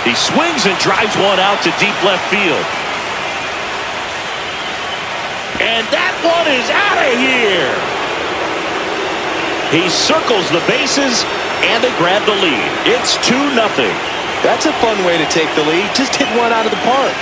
He swings and drives one out to deep left field. And that one is out of here. He circles the bases, and they grab the lead. It's 2-0. That's a fun way to take the lead. Just hit one out of the park.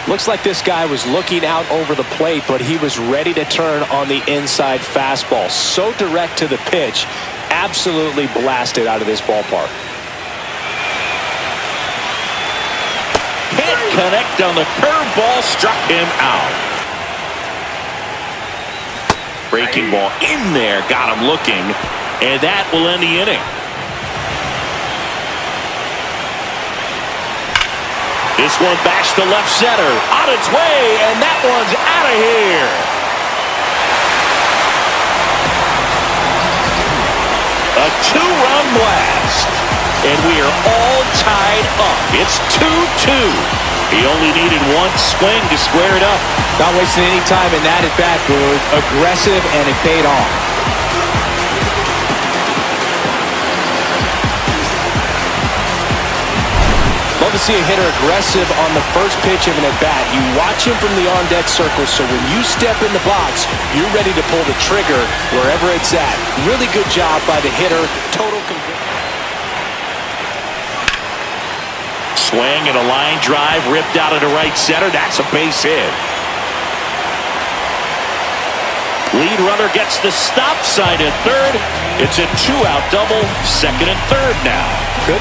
Looks like this guy was looking out over the plate, but he was ready to turn on the inside fastball. So direct to the pitch, absolutely blasted out of this ballpark. Can't connect on the curveball, struck him out. Breaking ball in there, got him looking, and that will end the inning. This one bashed to left center, on its way, and that one's out of here. A 2-run blast, and we are all tied up. It's 2-2. He only needed one swing to square it up. Not wasting any time in that at-bat, Boog. Aggressive, and it paid off. Love to see a hitter aggressive on the first pitch of an at-bat. You watch him from the on-deck circle, so when you step in the box, you're ready to pull the trigger wherever it's at. Really good job by the hitter. Total conviction. Swing and a line drive ripped out into right center. That's a base hit. Lead runner gets the stop sign at third. It's a 2-out double, second and third now. Good.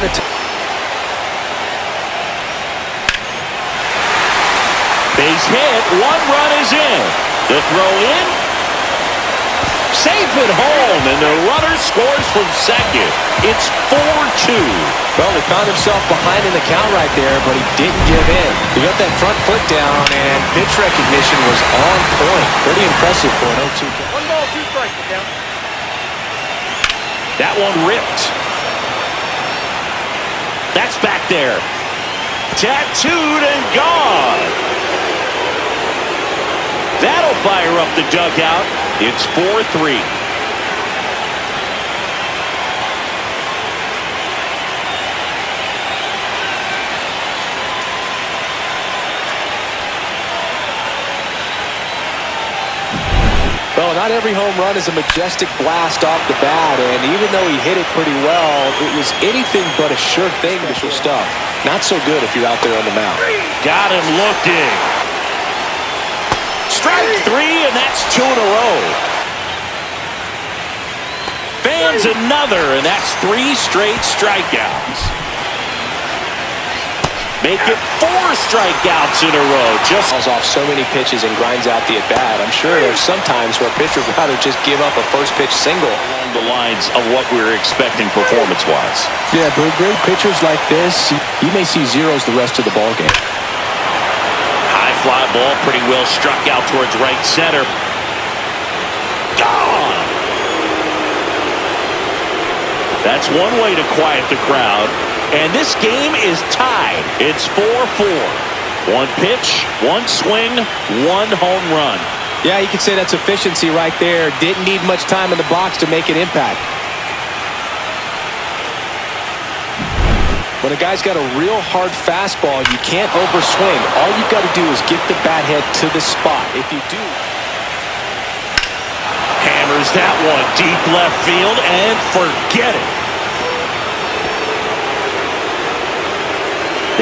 Base hit, 1 run is in. The throw in, safe at home, and the runner scores from second. It's 4-2. Well, he found himself behind in the count right there, but he didn't give in. He got that front foot down, and pitch recognition was on point. Pretty impressive for an 0-2 count. 1 ball, 2 strikes, down. That one ripped. That's back there. Tattooed and gone. That'll fire up the dugout. It's 4-3. Well, not every home run is a majestic blast off the bat, and even though he hit it pretty well, it was anything but a sure thing. Special stuff. Not so good if you're out there on the mound. Got him looking. Strike 3, and that's 2 in a row. Fans another, and that's 3 straight strikeouts. Make it 4 strikeouts in a row. Just Falls off so many pitches and grinds out the at-bat. I'm sure there's some times where pitchers would rather just give up a first-pitch single. along the lines of what we were expecting performance-wise. Yeah, but great pitchers like this, you may see zeros the rest of the ballgame. High fly ball, pretty well struck out towards right center. Gone! That's one way to quiet the crowd. And this game is tied. It's 4-4. 1 pitch, 1 swing, 1 home run. Yeah, you could say that's efficiency right there. Didn't need much time in the box to make an impact. When a guy's got a real hard fastball, you can't overswing. All you've got to do is get the bat head to the spot. If you do... Hammers that one deep left field and forget it.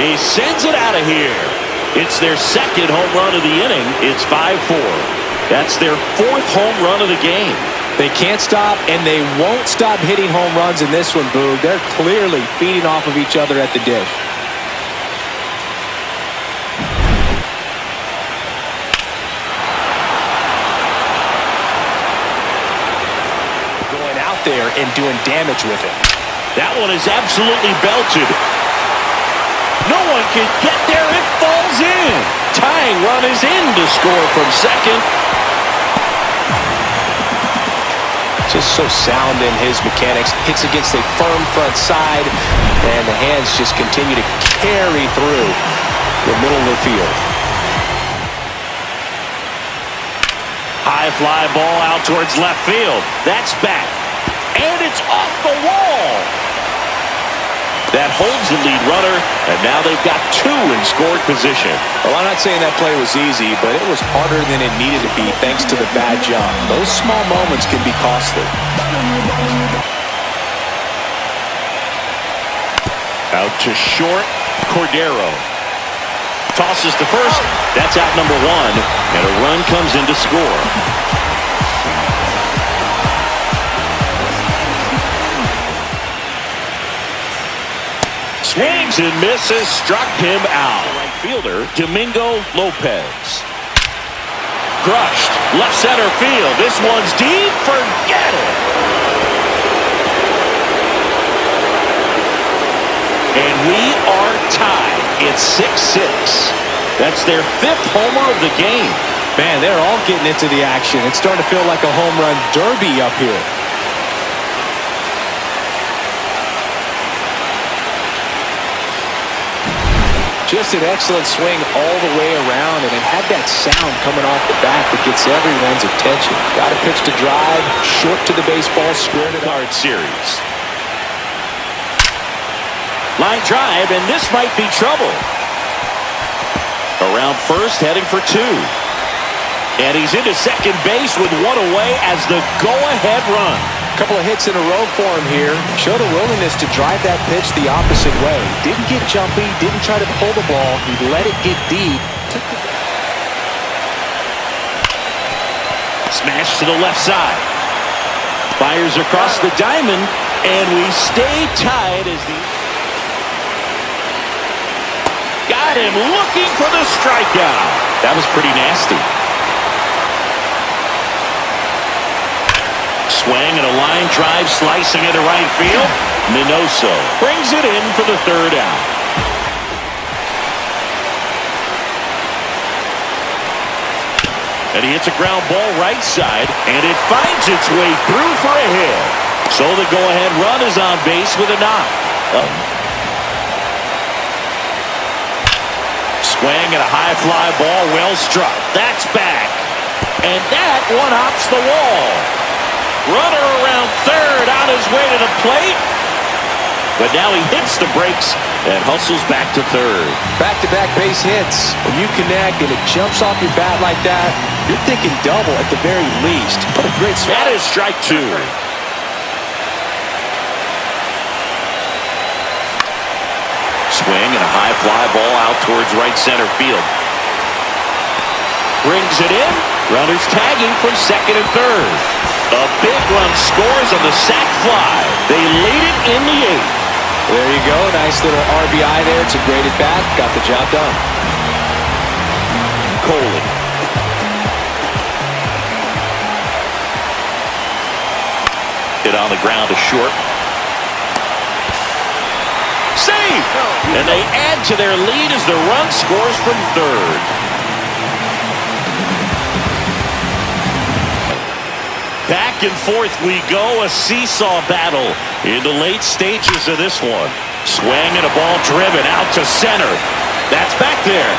He sends it out of here. It's their second home run of the inning. It's 5-4. That's their 4th home run of the game. They can't stop, and they won't stop hitting home runs in this one, Boog. They're clearly feeding off of each other at the dish. Going out there and doing damage with it. That one is absolutely belted. No one can get there. It falls in. Tying run is in to score from second. Just so sound in his mechanics. Hits against a firm front side, and the hands just continue to carry through the middle of the field. High fly ball out towards left field. That's back. And it's off the wall. That holds the lead runner, and now they've got two in scored position. Well, I'm not saying that play was easy, but it was harder than it needed to be thanks to the bad jump. Those small moments can be costly. Out to short, Cordero. Tosses to first. That's out number one, and a run comes in to score. Swings and misses, struck him out. Right fielder, Domingo Lopez. Crushed, left center field. This one's deep, forget it. And we are tied. It's 6-6. That's their fifth homer of the game. Man, they're all getting into the action. It's starting to feel like a home run derby up here. Just an excellent swing all the way around, and it had that sound coming off the bat that gets everyone's attention. Got a pitch to drive, short to the baseball, squared it Card series. Line drive, and this might be trouble. Around first, heading for two. And he's into second base with one away as the go-ahead run. A couple of hits in a row for him here. Showed a willingness to drive that pitch the opposite way. Didn't get jumpy, didn't try to pull the ball. He let it get deep. Smash to the left side. Fires across the diamond, and we stay tied as the... Got him looking for the strikeout. That was pretty nasty. Swing and a line drive slicing into right field. Minoso brings it in for the third out. And he hits a ground ball right side, and it finds its way through for a hit. So the go-ahead run is on base with a knock. Swing and a high fly ball, well struck. That's back. And that one hops the wall. Runner around third, on his way to the plate. But now he hits the brakes and hustles back to third. Back-to-back base hits. When you connect and it jumps off your bat like that, you're thinking double at the very least. What a great swing. That is strike two. Swing and a high fly ball out towards right center field. Brings it in. Runners tagging from second and third. A big run scores on the sac fly. They lead it in the eighth. There you go. Nice little RBI there. It's a great at bat. Got the job done. Coley. Hit on the ground to short. Safe! And they add to their lead as the run scores from third. Back and forth we go, a seesaw battle in the late stages of this one. Swing and a ball driven out to center. That's back there.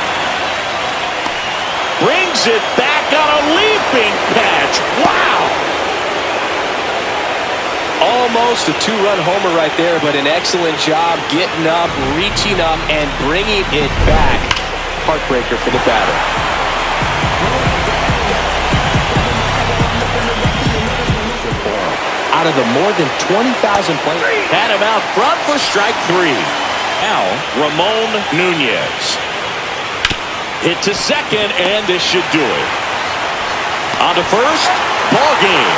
Brings it back on a leaping catch. Wow! Almost a two-run homer right there, but an excellent job getting up, reaching up, and bringing it back. Heartbreaker for the batter. Out of the more than 20,000 players. Had him out front for strike three. Now, Ramon Nunez. Hit to second, and this should do it. On to first, ball game.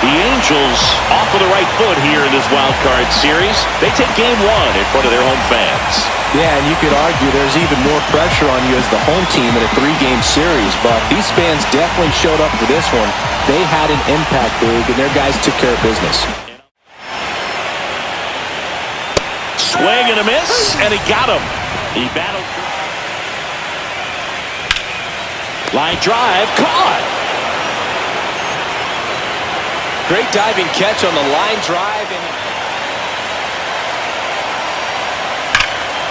The Angels off of the right foot here in this wild card series. They take game one in front of their home fans. Yeah, and you could argue there's even more pressure on you as the home team in a three-game series, but these fans definitely showed up for this one. They had an impact big, and their guys took care of business. Swing and a miss, and he got him. He battled. Line drive, caught. Great diving catch on the line drive.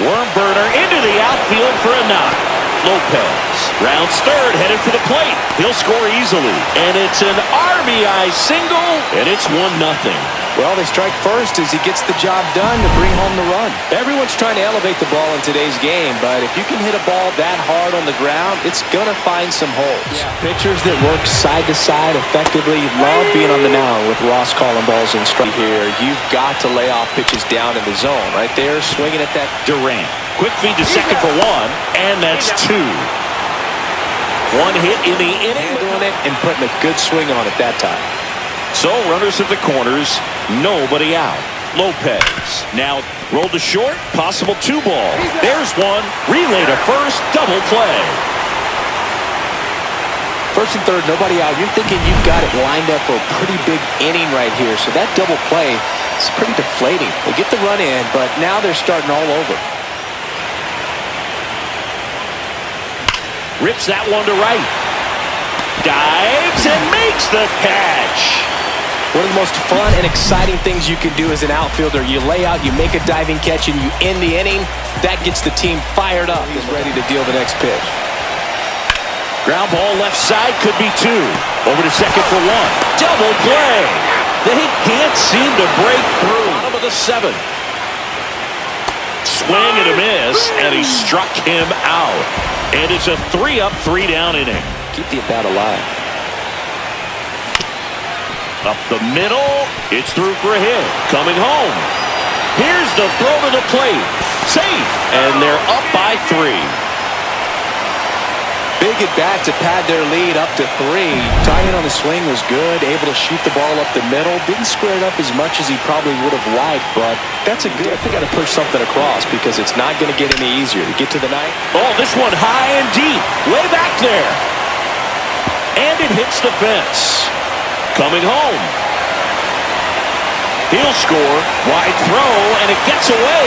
Worm burner into the outfield for a knock. Lopez rounds third, headed for the plate. He'll score easily. And it's an RBI single, and it's 1-0. Well, they strike first as he gets the job done to bring home the run. Everyone's trying to elevate the ball in today's game, but if you can hit a ball that hard on the ground, it's going to find some holes. Yeah. Pitchers that work side to side effectively love being on the mound with Ross calling balls in strike here. You've got to lay off pitches down in the zone. Right there, swinging at that. Durant. Quick feed to second for one, and that's two. One hit in the inning. Handling it and putting a good swing on it that time. So runners at the corners, nobody out. Lopez now rolled to short, possible 2-ball. There's one, relay to first, double play. First and third, nobody out. You're thinking you've got it lined up for a pretty big inning right here. So that double play is pretty deflating. They get the run in, but now they're starting all over. Rips that one to right. Dives and makes the catch. One of the most fun and exciting things you can do as an outfielder, you lay out, you make a diving catch, and you end the inning. That gets the team fired up. He's ready to deal the next pitch. Ground ball left side, could be two. Over to second for one. Double play. They can't seem to break through. Bottom of the seventh. Swing and a miss, and he struck him out. And it's a 3-up, 3-down inning. Keep the at-bat alive. Up the middle, it's through for a hit. Coming home. Here's the throw to the plate. Safe, and they're up by 3. Big at bat to pad their lead up to 3. Timing on the swing was good, able to shoot the ball up the middle. Didn't square it up as much as he probably would have liked, but that's a good. They got to push something across because it's not going to get any easier to get to the ninth. Oh, this one high and deep, way back there. And it hits the fence. Coming home. He'll score. Wide throw, and it gets away.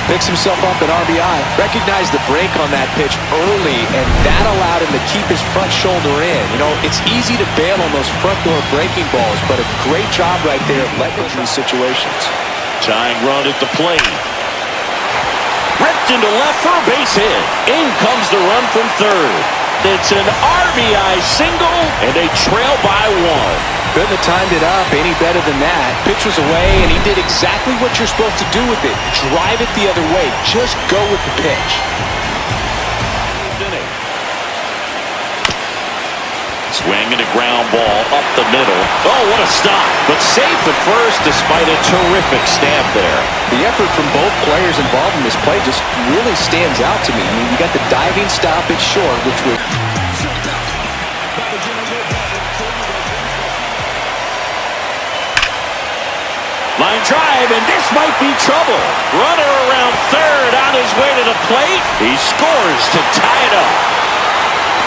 Picks himself up at RBI. Recognized the break on that pitch early, and that allowed him to keep his front shoulder in. You know, it's easy to bail on those front door breaking balls, but a great job right there of letting these situations. Tying run at the plate. Ripped into left for a base hit. In comes the run from third. It's an RBI single, and they trail by 1. Couldn't have timed it up any better than that. Pitch was away, and he did exactly what you're supposed to do with it. Drive it the other way. Just go with the pitch. Swing and a ground ball up the middle. Oh, what a stop. But safe at first despite a terrific stab there. The effort from both players involved in this play just really stands out to me. I mean, you got the diving stop at short, which was... Line drive, and this might be trouble. Runner around third on his way to the plate. He scores to tie it up.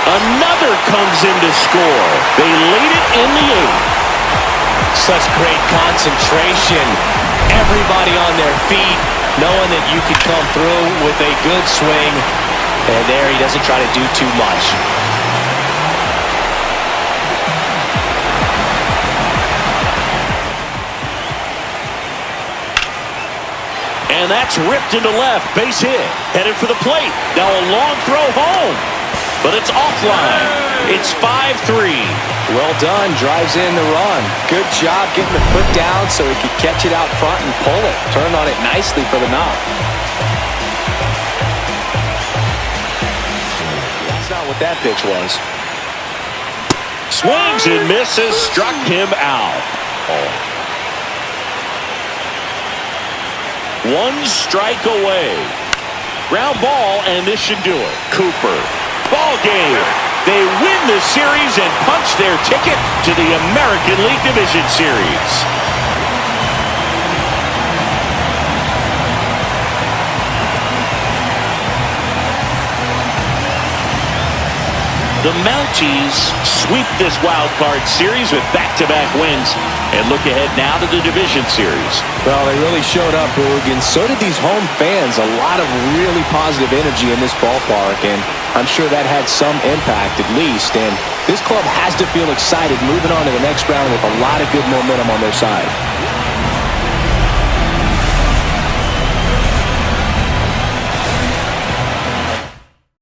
Another comes in to score. They lead it in the 8th. Such great concentration. Everybody on their feet, knowing that you could come through with a good swing. And there he doesn't try to do too much. And that's ripped into left. Base hit. Headed for the plate. Now a long throw home. But it's offline. It's 5-3. Well done. Drives in the run. Good job getting the foot down so he could catch it out front and pull it. Turned on it nicely for the knock. That's not what that pitch was. Swings and misses. Struck him out. One strike away. Ground ball, and this should do it. Cooper. Ball game. They win the series and punch their ticket to the American League Division Series. The Mounties sweep this wild card series with back-to-back wins and look ahead now to the division series. Well, they really showed up, Boog, and so did these home fans. A lot of really positive energy in this ballpark, and I'm sure that had some impact at least. And this club has to feel excited moving on to the next round with a lot of good momentum on their side.